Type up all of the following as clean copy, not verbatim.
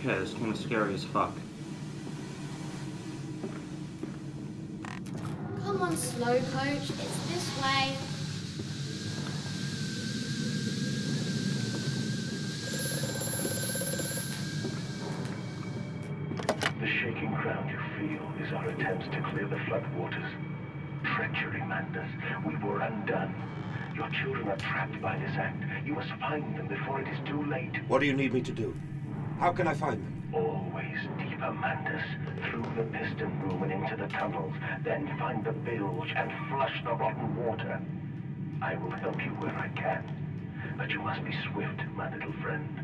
care. This game is scary as fuck. Come on, slow coach. It's this way. The shaking ground you feel is our attempt to clear the floodwaters. Treachery, Mandus. We were undone. Your children are trapped by this act. You must find them before it is too late. What do you need me to do? How can I find them? Always deeper, Mandus. Through the piston room and into the tunnels. Then find the bilge and flush the rotten water. I will help you where I can. But you must be swift, my little friend.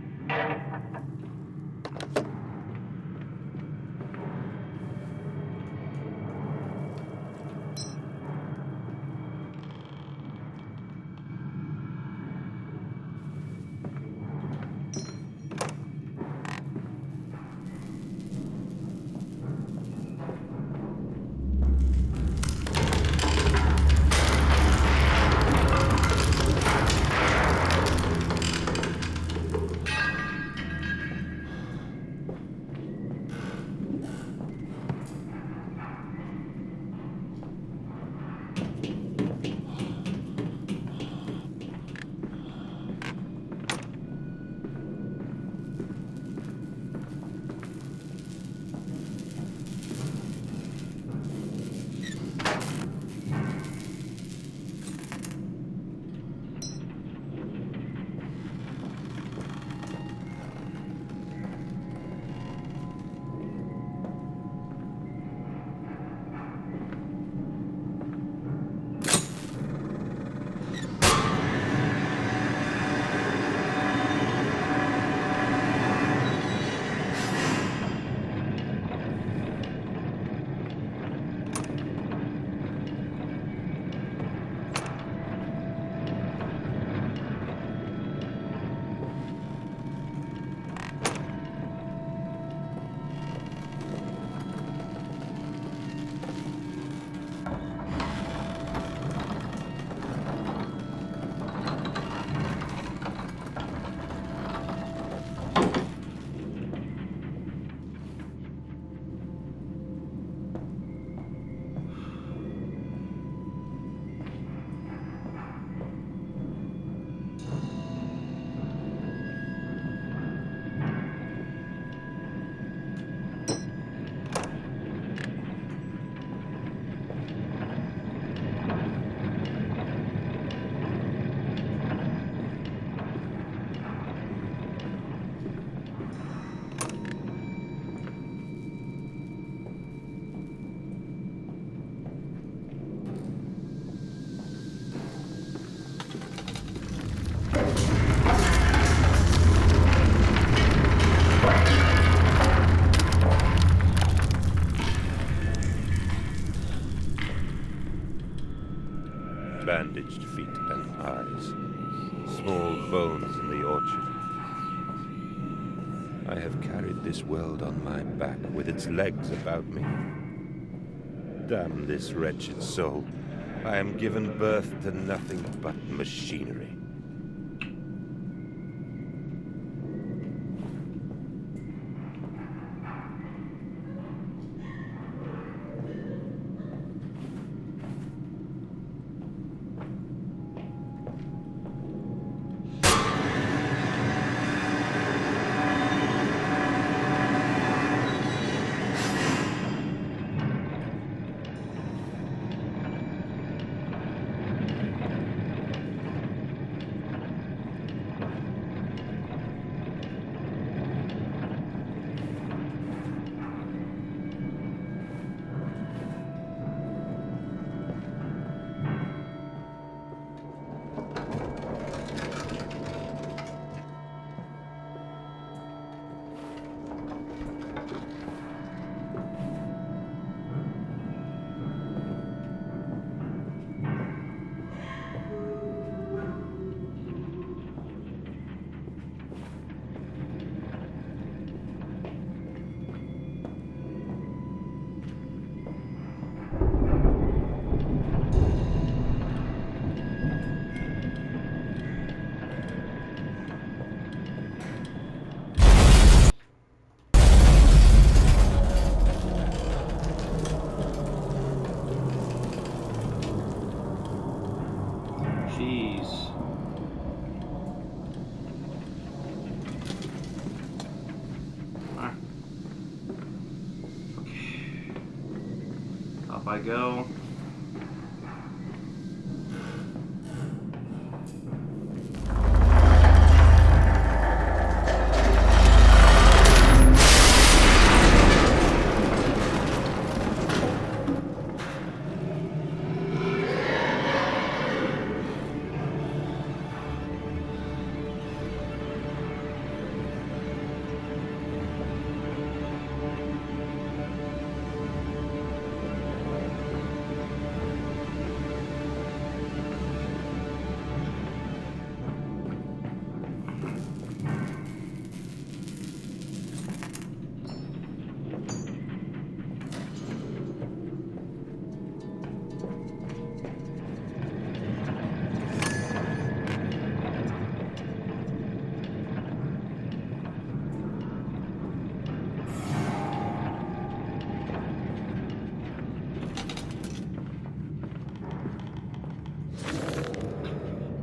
Bandaged feet and eyes. Small bones in the orchard. I have carried this world on my back with its legs about me. Damn this wretched soul. I am given birth to nothing but machinery. Jeez. Ah. Okay. Up I go.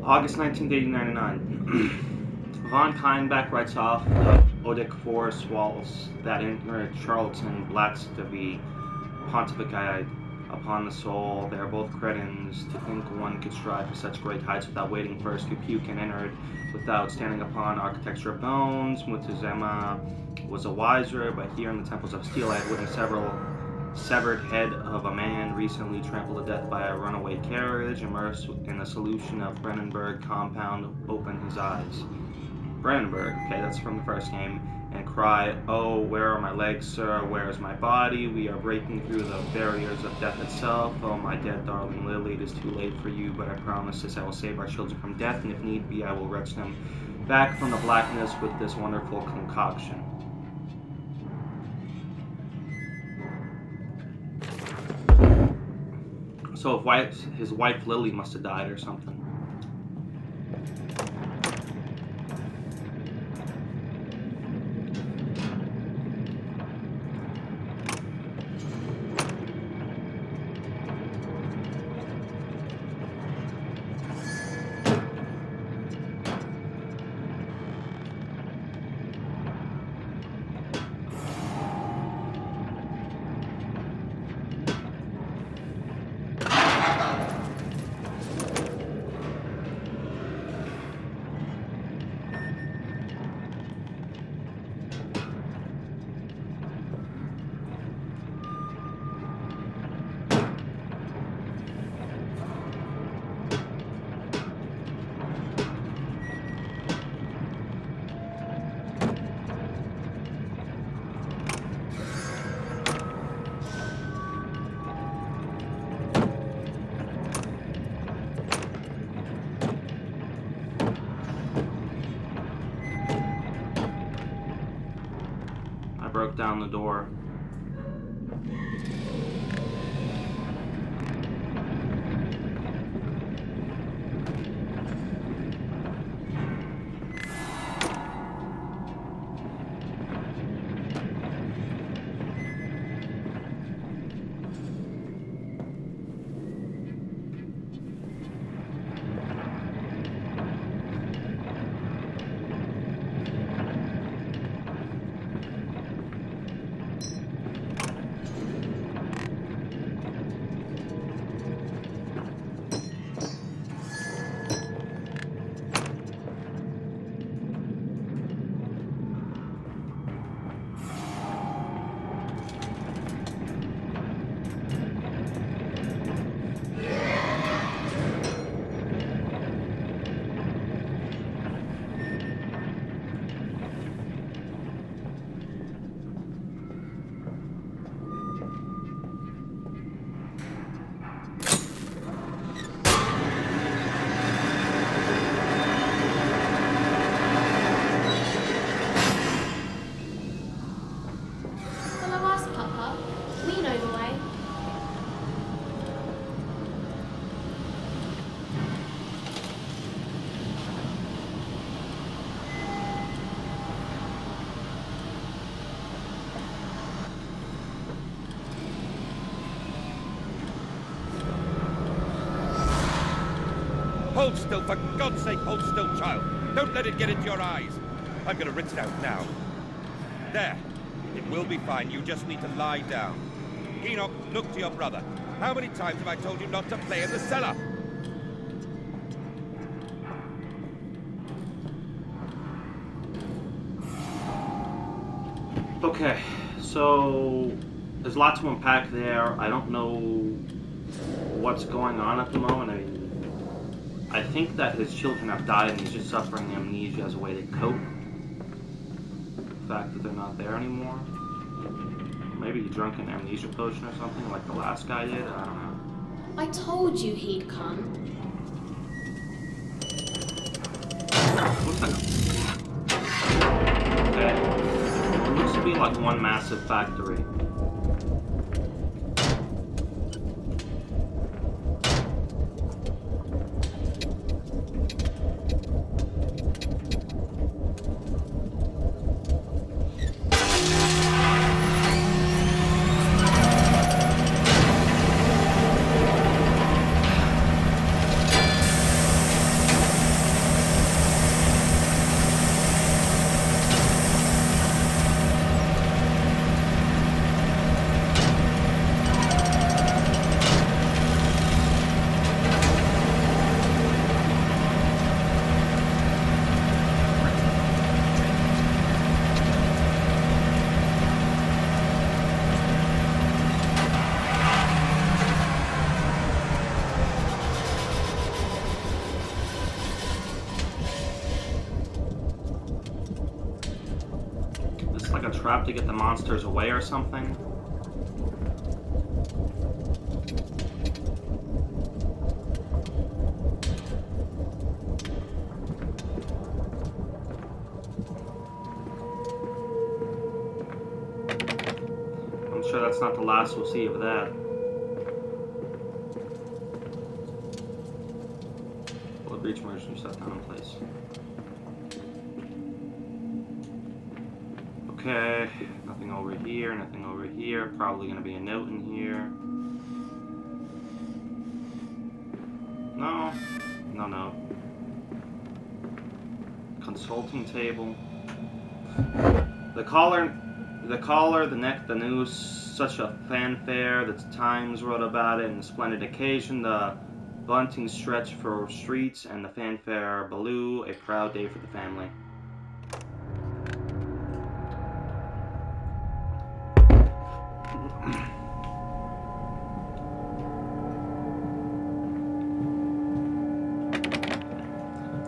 August 19th, 1899. Von Keinbeck writes off the Odic Forest walls that enter Charlton Blackstavy pontificate upon the soul. They are both cretins to think one could strive for such great heights without waiting first to puke and enter it, without standing upon architecture of bones. Mutazema was a wiser, but here in the temples of steel I have witnessed several severed head of a man recently trampled to death by a runaway carriage, immersed in a solution of Brennenburg compound, open his eyes. Brennenburg, okay, that's from the first game, and cry, "Oh, where are my legs, sir? Where is my body? We are breaking through the barriers of death itself. Oh, my dead darling Lily, it is too late for you, but I promise this, I will save our children from death, and if need be, I will wrench them back from the blackness with this wonderful concoction." So his wife Lily must have died or something. I broke down the door. Hold still, for God's sake, hold still, child. Don't let it get into your eyes. I'm gonna rinse it out now. There. It will be fine. You just need to lie down. Enoch, look to your brother. How many times have I told you not to play in the cellar? Okay, so there's a lot to unpack there. I don't know what's going on at the moment. I mean, I think that his children have died and he's just suffering amnesia as a way to cope. The fact that they're not there anymore. Maybe he drank an amnesia potion or something like the last guy did. I don't know. I told you he'd come. Looks like okay. It looks to be like one massive factory. Like a trap to get the monsters away or something. I'm sure that's not the last we'll see of that. Will the breach emergency shut down in place? Okay, nothing over here, nothing over here. Probably gonna be a note in here. No, no. Consulting table. The collar, the neck, the news. Such a fanfare. The Times wrote about it. And a splendid occasion. The bunting stretched for streets, and the fanfare blew. A proud day for the family.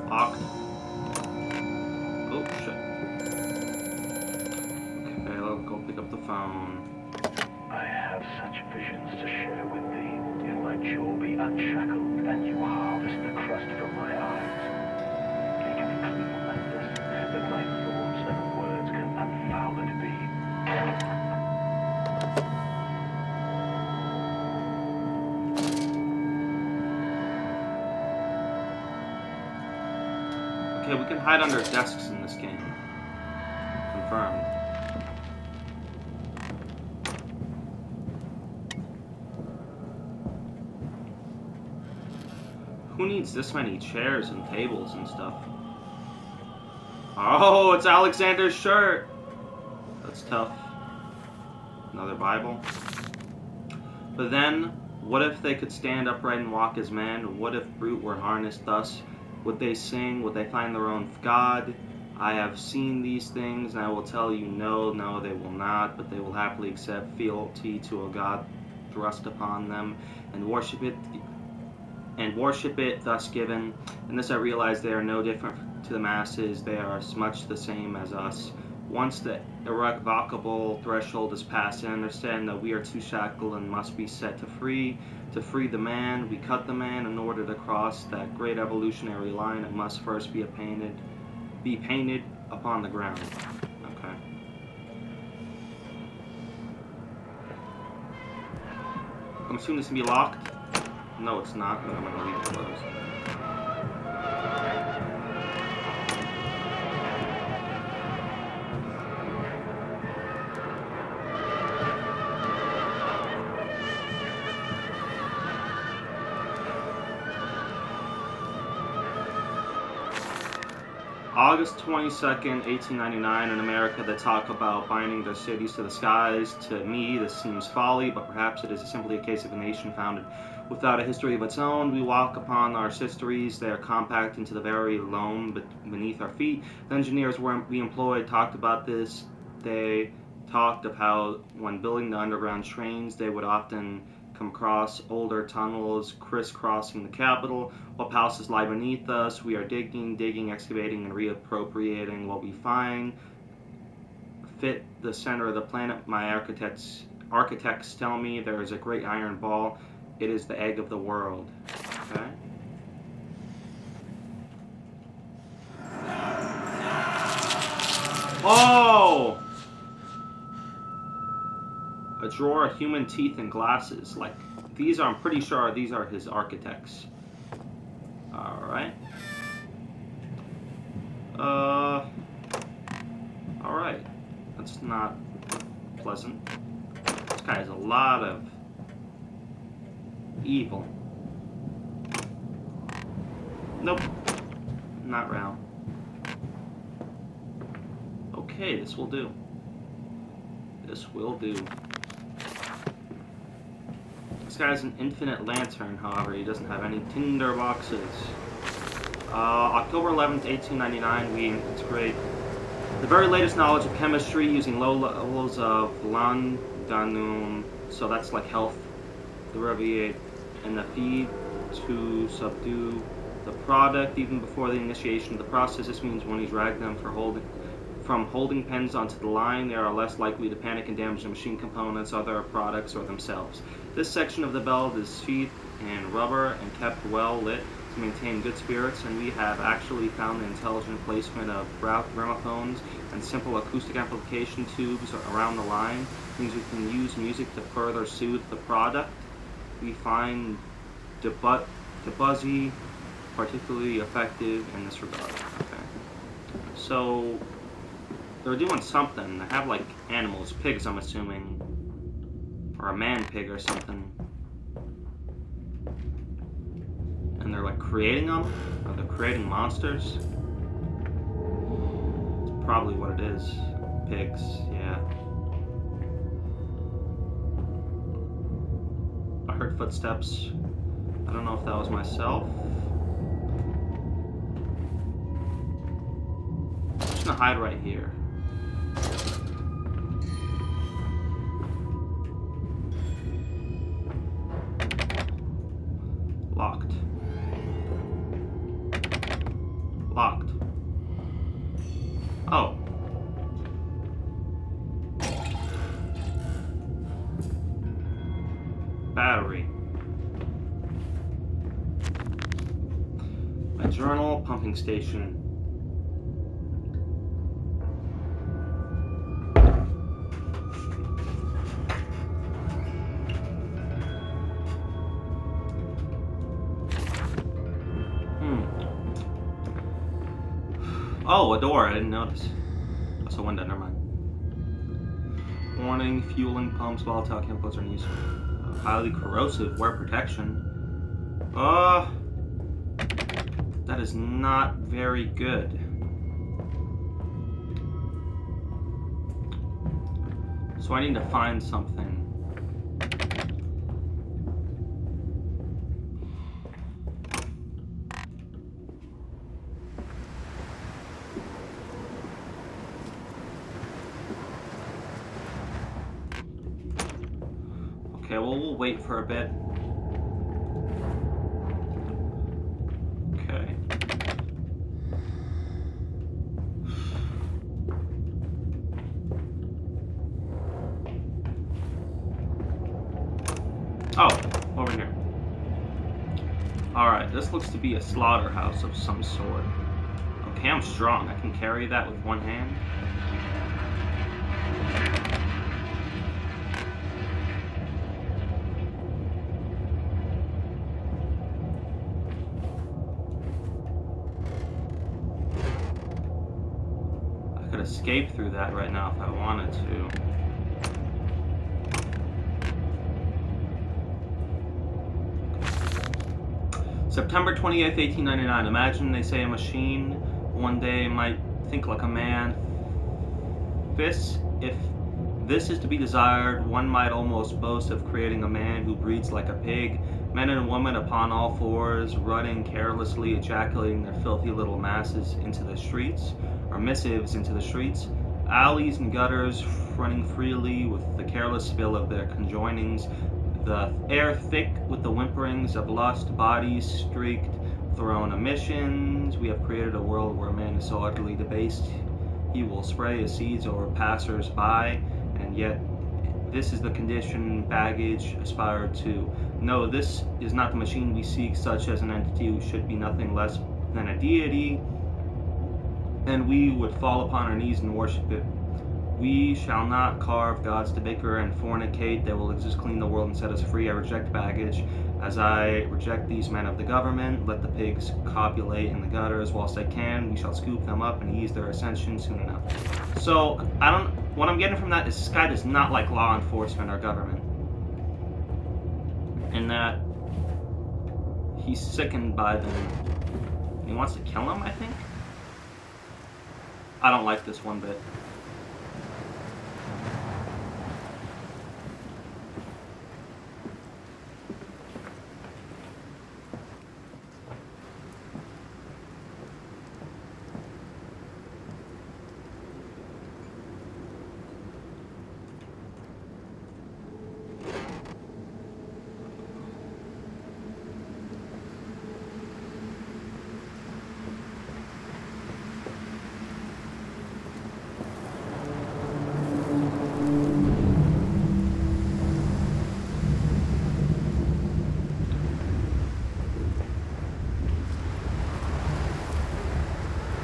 Locked. Oh, shit. Okay, let's go pick up the phone. I have such visions to share with thee. In my jaw be unshackled, and you harvest the crust from my eyes. It can be clean like this, that my thoughts and words can unfouled be. Okay, we can hide under desks in this game. Confirmed. Who needs this many chairs and tables and stuff? Oh, it's Alexander's shirt! That's tough. Another Bible. But then, what if they could stand upright and walk as men? What if brute were harnessed thus? Would they sing? Would they find their own God? I have seen these things, and I will tell you, no, they will not, but they will happily accept fealty to a God thrust upon them, and worship it thus given. And this I realize they are no different to the masses. They are as much the same as us. Once the irrevocable threshold is passed, and understand that we are too shackled and must be set to free. To free the man, we cut the man. In order to cross that great evolutionary line, it must first be painted upon the ground. Okay. I'm assuming this can be locked. No, it's not, but I'm gonna leave it closed. August 22nd, 1899, in America, they talk about binding their cities to the skies. To me, this seems folly, but perhaps it is simply a case of a nation founded without a history of its own. We walk upon our histories, they are compact into the very loam beneath our feet. The engineers we employed talked about this. They talked of how, when building the underground trains, they would often come across older tunnels crisscrossing the capital. While palaces lie beneath us, we are digging, excavating, and reappropriating what we find. Fit the center of the planet. My architects tell me there is a great iron ball. It is the egg of the world. Okay. Oh! A drawer of human teeth and glasses. Like, these are, I'm pretty sure these are his architects. Alright. Alright. That's not pleasant. This guy has a lot of evil. Nope. Not round. Okay, this will do. This will do. This guy has an infinite lantern, however, he doesn't have any tinder boxes. October 11th, 1899, we integrate the very latest knowledge of chemistry using low levels of laudanum, so that's like health, derivative, and the feed to subdue the product even before the initiation of the process. This means when you drag them from holding pens onto the line, they are less likely to panic and damage the machine components, other products, or themselves. This section of the belt is sheathed in rubber and kept well lit to maintain good spirits, and we have actually found the intelligent placement of gramophones and simple acoustic amplification tubes around the line. Means we can use music to further soothe the product. We find Debussy particularly effective in this regard. Okay. So they're doing something. They have like animals, pigs, I'm assuming, or a man pig or something, and they're like creating them, or they're creating monsters. It's probably what it is. Pigs, yeah. I heard footsteps. I don't know if that was myself. I'm just gonna hide right here. Locked. Locked. Oh. Battery. My journal, pumping station. Oh, a door. I didn't notice. That's a window. Never mind. Warning: fueling pumps, volatile chemicals are used. Highly corrosive. Wear protection. That is not very good. So I need to find something. Okay, well, we'll wait for a bit. Okay. Oh, over here. Alright, this looks to be a slaughterhouse of some sort. Okay, I'm strong. I can carry that with one hand. Escape through that right now if I wanted to. September 28th, 1899. Imagine they say a machine one day might think like a man. If this is to be desired, one might almost boast of creating a man who breeds like a pig, men and women upon all fours, running carelessly, ejaculating their filthy little masses into the streets, or missives into the streets, alleys and gutters running freely with the careless spill of their conjoinings, the air thick with the whimperings of lust, bodies streaked with their own emissions. We have created a world where man is so utterly debased he will spray his seeds over passers-by, and yet this is the condition baggage aspired to. No, this is not the machine we seek, such as an entity who should be nothing less than a deity, and we would fall upon our knees and worship it. We shall not carve gods to bicker and fornicate. They will just clean the world and set us free. I reject baggage, as I reject these men of the government. Let the pigs copulate in the gutters whilst they can. We shall scoop them up and ease their ascension soon enough. So, what I'm getting from that is this guy does not like law enforcement or government. And that he's sickened by them. He wants to kill them, I think? I don't like this one bit.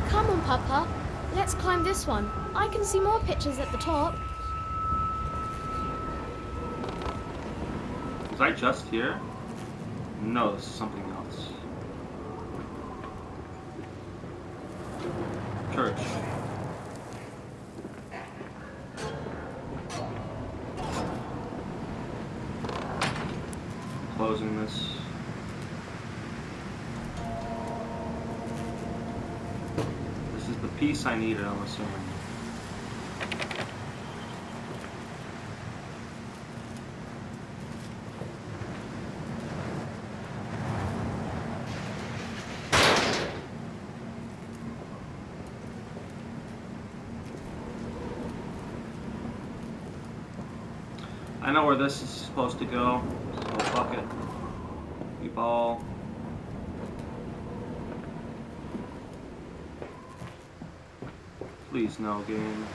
Come on, Papa. Let's climb this one. I can see more pictures at the top. Was I just here? No, this is something else. Church. Closing this. This is the piece I needed, I'm assuming. I know where this is supposed to go, so fuck it. We ball. Please, no game.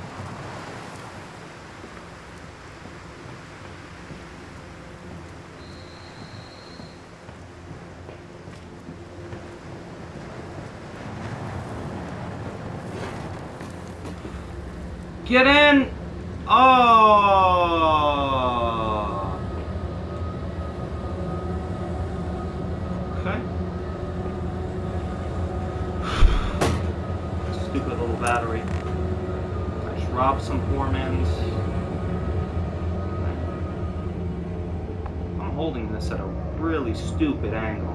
Get in! Oh! Okay. Stupid little battery. I just robbed some poor man's. I'm holding this at a really stupid angle.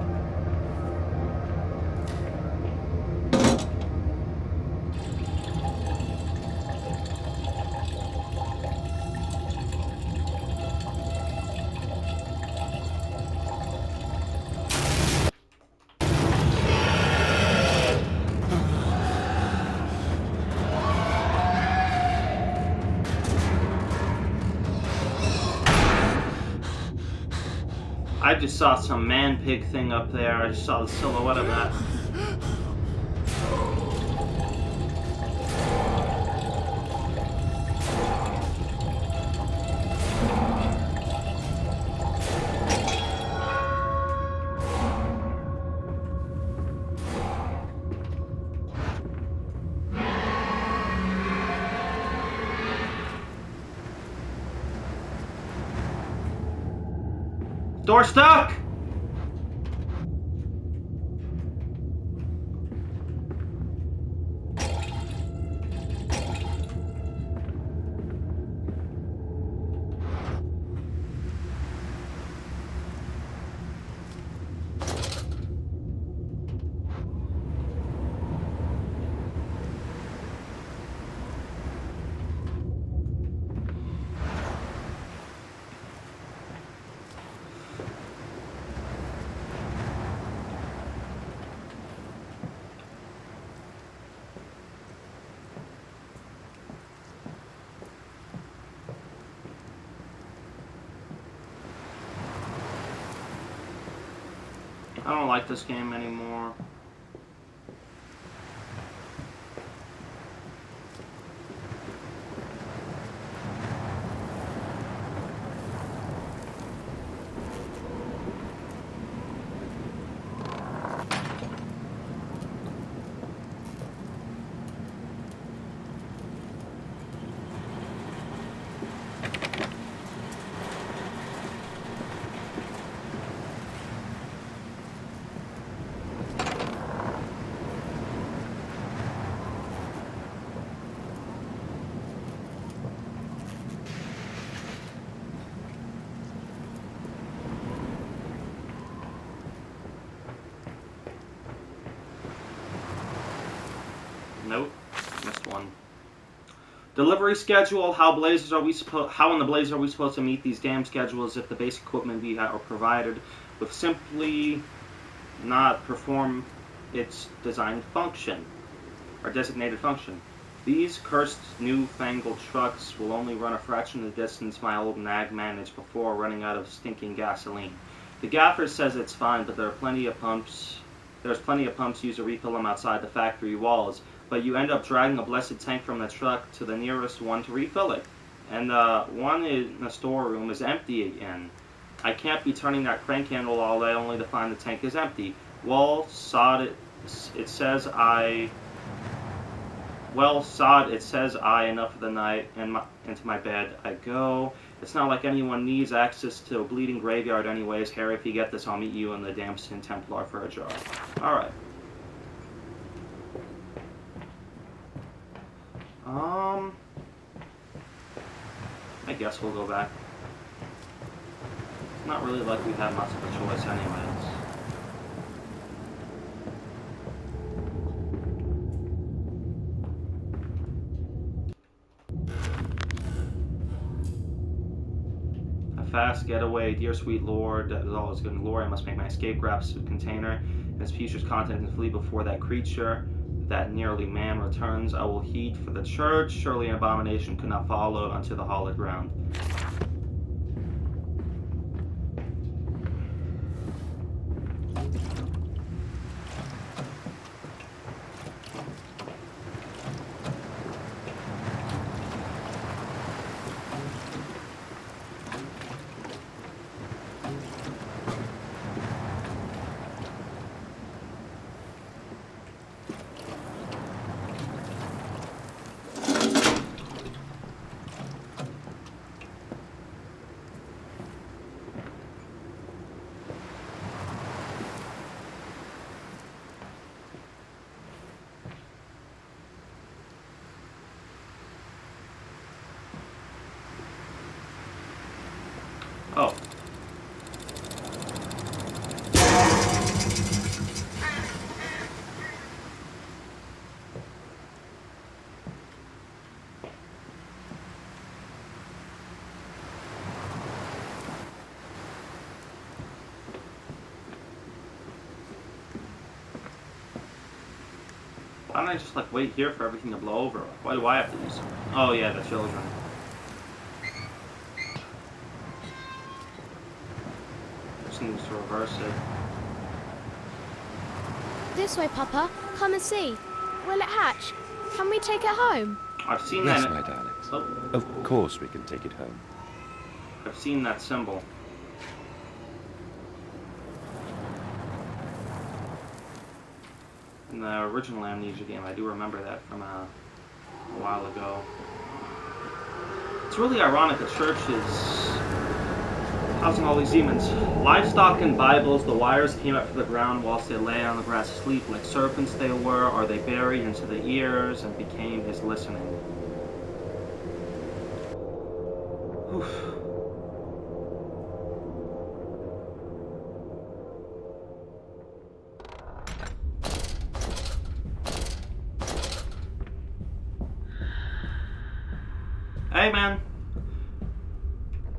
I just saw some man-pig thing up there. I just saw the silhouette of that. Door stuck! I don't like this game anymore. Nope, missed one. Delivery schedule. How in the blazes are we supposed to meet these damn schedules if the basic equipment we are provided with simply not perform its designed function or designated function? These cursed newfangled trucks will only run a fraction of the distance my old nag managed before running out of stinking gasoline. The gaffer says it's fine, but there's plenty of pumps used to refill them outside the factory walls. But you end up dragging a blessed tank from the truck to the nearest one to refill it. And the one in the storeroom is empty again. I can't be turning that crank handle all day only to find the tank is empty. Well, sod, it says I, enough for the night, and into my bed I go. It's not like anyone needs access to a bleeding graveyard anyways. Harry, if you get this, I'll meet you in the Damson Templar for a jar. Alright. I guess we'll go back. It's not really like we have much of a choice anyways. A fast getaway, dear sweet Lord, that is always good in glory. I must make my escape grasp container and its future's content and flee before that creature, that nearly man, returns. I will heed for the church. Surely an abomination could not follow unto the hallowed ground. Oh. Why don't I just like wait here for everything to blow over? Why do I have to do something? Oh yeah, the children. Needs to reverse it. This way, Papa. Come and see. Will it hatch? Can we take it home? I've seen Yes, that. my darlings. Oh, Of course we can take it home. I've seen that symbol. In the original Amnesia game, I do remember that from a while ago. It's really ironic the church is housing all these demons. Livestock and Bibles, the wires came up from the ground whilst they lay on the grass asleep. Like serpents they were, or they buried into the ears and became his listening. Oof. Hey, man.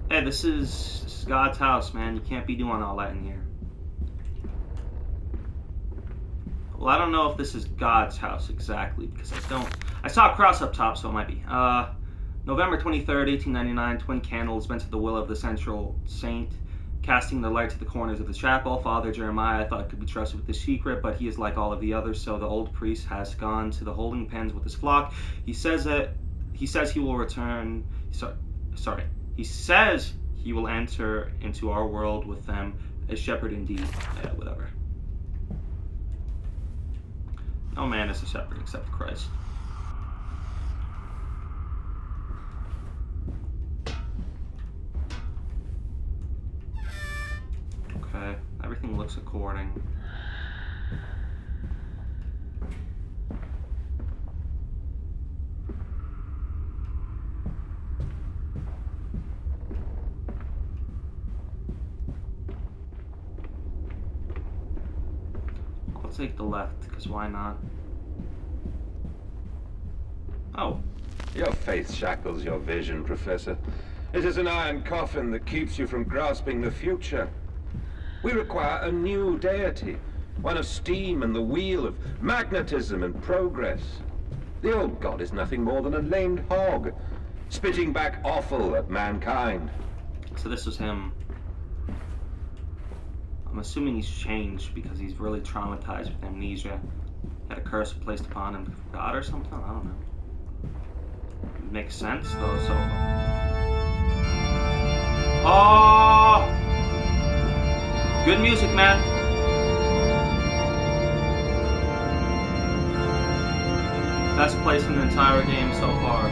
Hey, this is God's house, man. You can't be doing all that in here. Well, I don't know if this is God's house exactly, because I saw a cross up top, so it might be. November 23rd, 1899, twin candles bent to the will of the central saint. casting the light to the corners of the chapel. Father Jeremiah thought could be trusted with the secret, but he is like all of the others, so the old priest has gone to the holding pens with his flock. He says he will return. He says he will enter into our world with them, a shepherd indeed. Yeah, whatever. No man is a shepherd except Christ. Okay, everything looks according. I'll take the left, because why not? Oh. Your faith shackles your vision, Professor. It is an iron coffin that keeps you from grasping the future. We require a new deity, one of steam and the wheel, of magnetism and progress. The old god is nothing more than a lamed hog, spitting back offal at mankind. So this was him. I'm assuming he's changed because he's really traumatized with amnesia. Had a curse placed upon him from God or something? I don't know. Makes sense though, so... Oh! Good music, man. Best place in the entire game so far.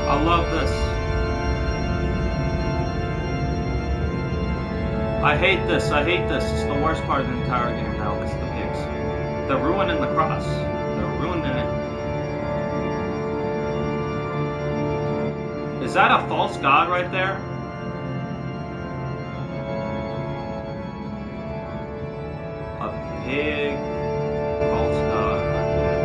I love this. I hate this. It's the worst part of the entire game now, because of the pigs. They're ruining the cross. They're ruining it. Is that a false god right there? A pig false god right there.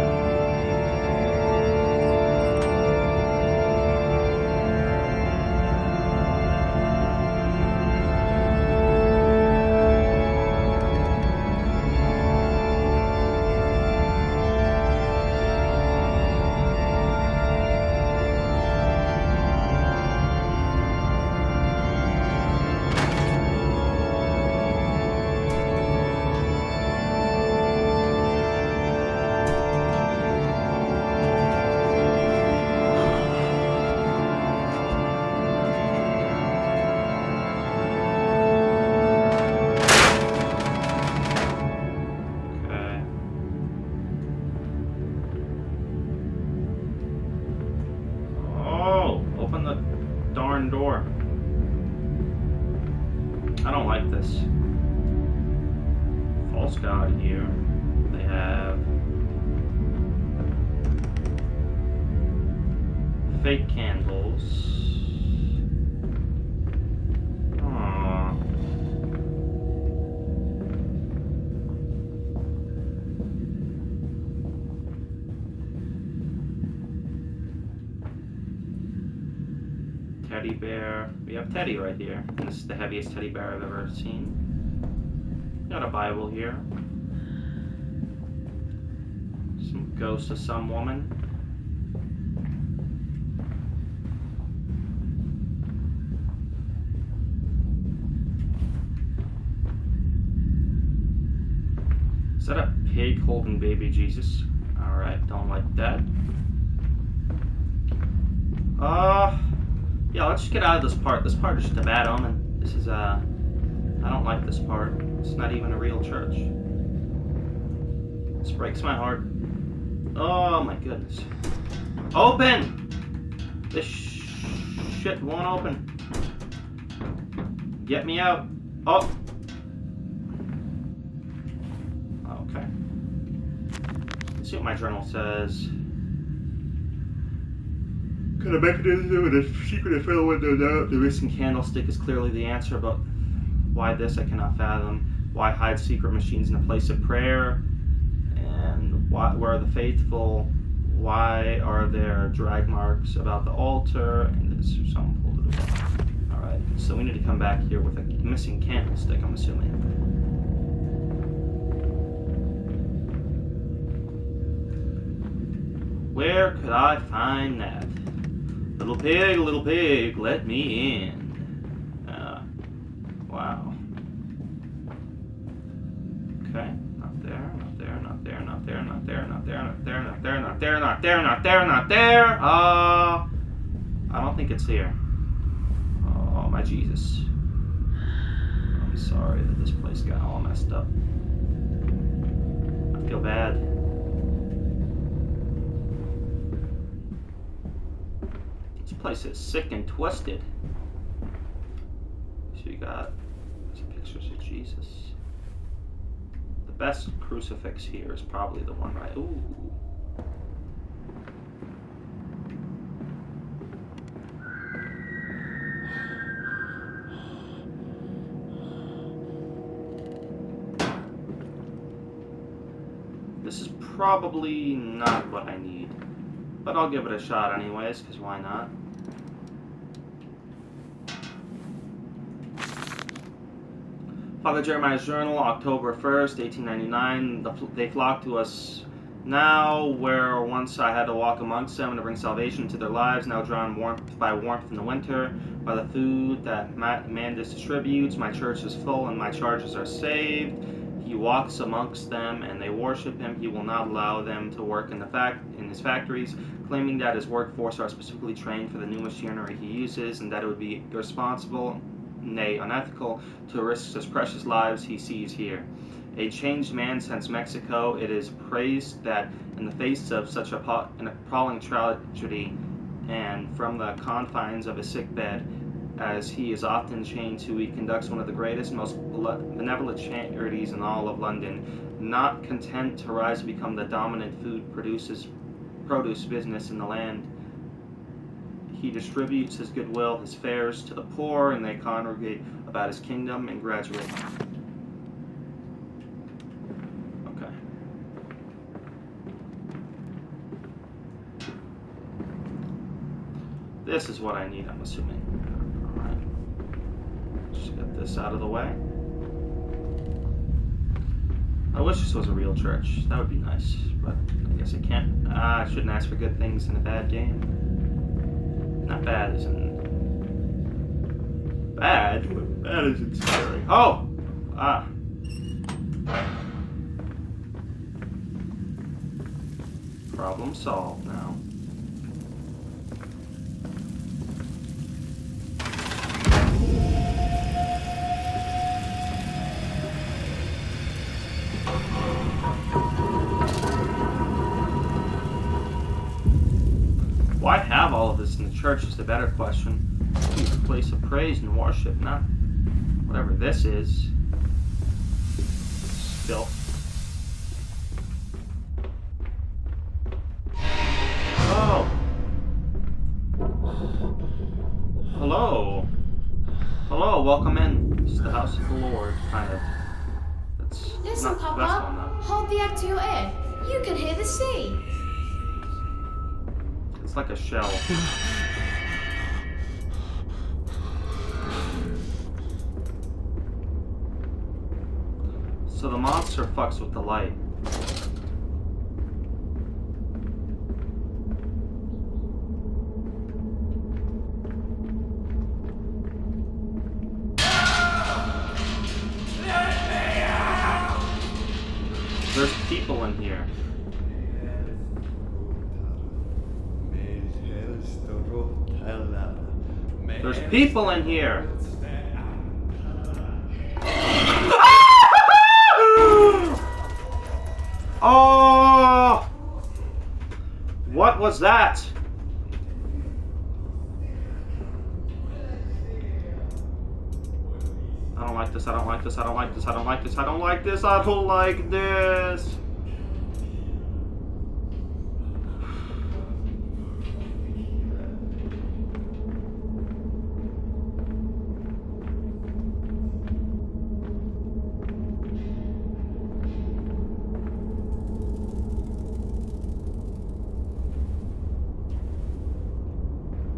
Door. I don't like this. False god here. They have fake candles. Aww. Teddy bear. We have Teddy right here. And this is the heaviest teddy bear I've ever seen. Got a Bible here. Some ghost of some woman. Is that a pig holding baby Jesus? Alright, don't like that. Yeah, let's just get out of this part. This part is just a bad omen. This is, I don't like this part. It's not even a real church. This breaks my heart. Oh my goodness. Open! This shit won't open. Get me out. Oh! Okay. Let's see what my journal says. Could a mechanism with a secret to fill windows out? The missing candlestick is clearly the answer, but why this I cannot fathom. Why hide secret machines in a place of prayer? And where are the faithful? Why are there drag marks about the altar? And someone pulled it away. Alright, so we need to come back here with a missing candlestick, I'm assuming. Where could I find that? Little pig, let me in. Wow. Okay, not there, not there, not there, not there, not there, not there, not there, not there, not there, not there, not there, not there. I don't think it's here. Oh my Jesus. I'm sorry that this place got all messed up. I feel bad. This place is sick and twisted. So you got some pictures of Jesus. The best crucifix here is probably the one right. Ooh. This is probably not what I need, but I'll give it a shot anyways, because why not? Father Jeremiah's Journal, October 1st, 1899. They flock to us now, where once I had to walk amongst them to bring salvation to their lives, now drawn by warmth in the winter, by the food that man distributes. My church is full and my charges are saved. He walks amongst them and they worship him. He will not allow them to work in his factories, claiming that his workforce are specifically trained for the new machinery he uses, and that it would be irresponsible, nay, unethical, to risk such precious lives he sees here. A changed man since Mexico, it is praised that in the face of such an appalling tragedy, and from the confines of his sick bed, as he is often chained to, he conducts one of the greatest, most benevolent charities in all of London. Not content to rise to become the dominant produce business in the land, he distributes his goodwill, his fares to the poor, and they congregate about his kingdom and graduate. Okay. This is what I need, I'm assuming. Alright. Just get this out of the way. I wish this was a real church. That would be nice, but I guess I can't. I shouldn't ask for good things in a bad game. Not bad as in bad, but bad as in scary. Oh! Ah. Problem solved now. Why have all of this in the church is the better question. It's a place of praise and worship, not whatever this is. Still. Oh. Hello. Hello, welcome in. This is the house of the Lord, kind of. That's Listen, not the best one, Papa. though. Hold the egg to your ear. You can hear the sea. It's like a shell. So the monster fucks with the light. There's people in here. There's people in here. Oh! What was that? I don't like this, I don't like this, I don't like this, I don't like this, I don't like this, I don't like this.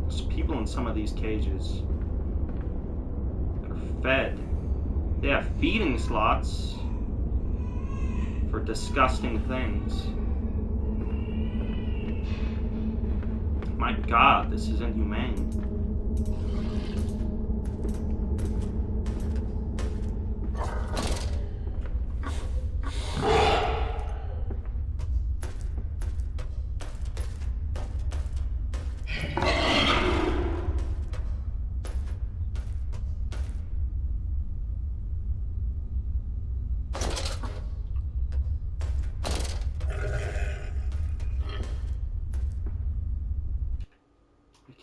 There's people in some of these cages. They're fed. They have feeding slots for disgusting things. My God, this is inhumane.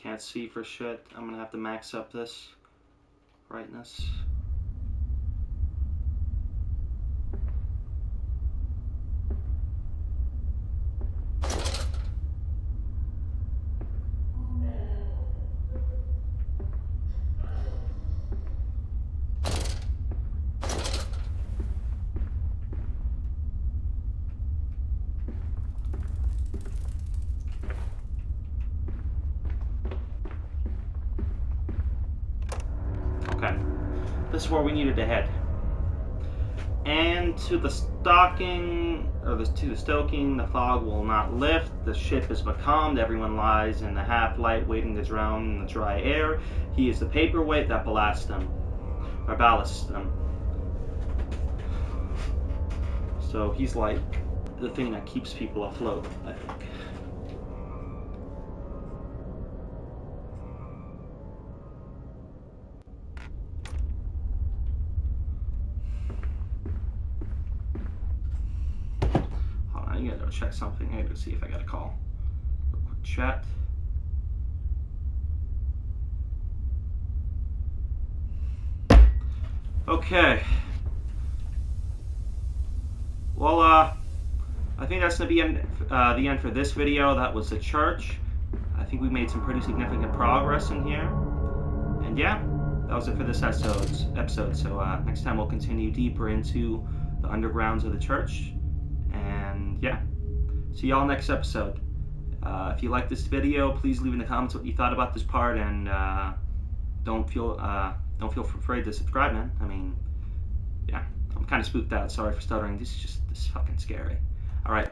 Can't see for shit. I'm gonna have to max up this brightness. Okay, this is where we needed to head. And to the stoking, or to the stoking, the fog will not lift. The ship is becalmed. Everyone lies in the half-light, waiting to drown in the dry air. He is the paperweight that ballasts them, or ballasts them. So he's like the thing that keeps people afloat, I think. I gotta check something. I gotta see if I got a call. Real quick chat. Okay. Well, I think that's gonna be the end for this video. That was the church. I think we made some pretty significant progress in here. And yeah, that was it for this episode. So next time we'll continue deeper into the undergrounds of the church. And yeah, see y'all next episode. If you like this video, please leave in the comments what you thought about this part, and don't feel afraid to subscribe, man. I mean, yeah, I'm kind of spooked out. Sorry for stuttering. This is fucking scary. All right,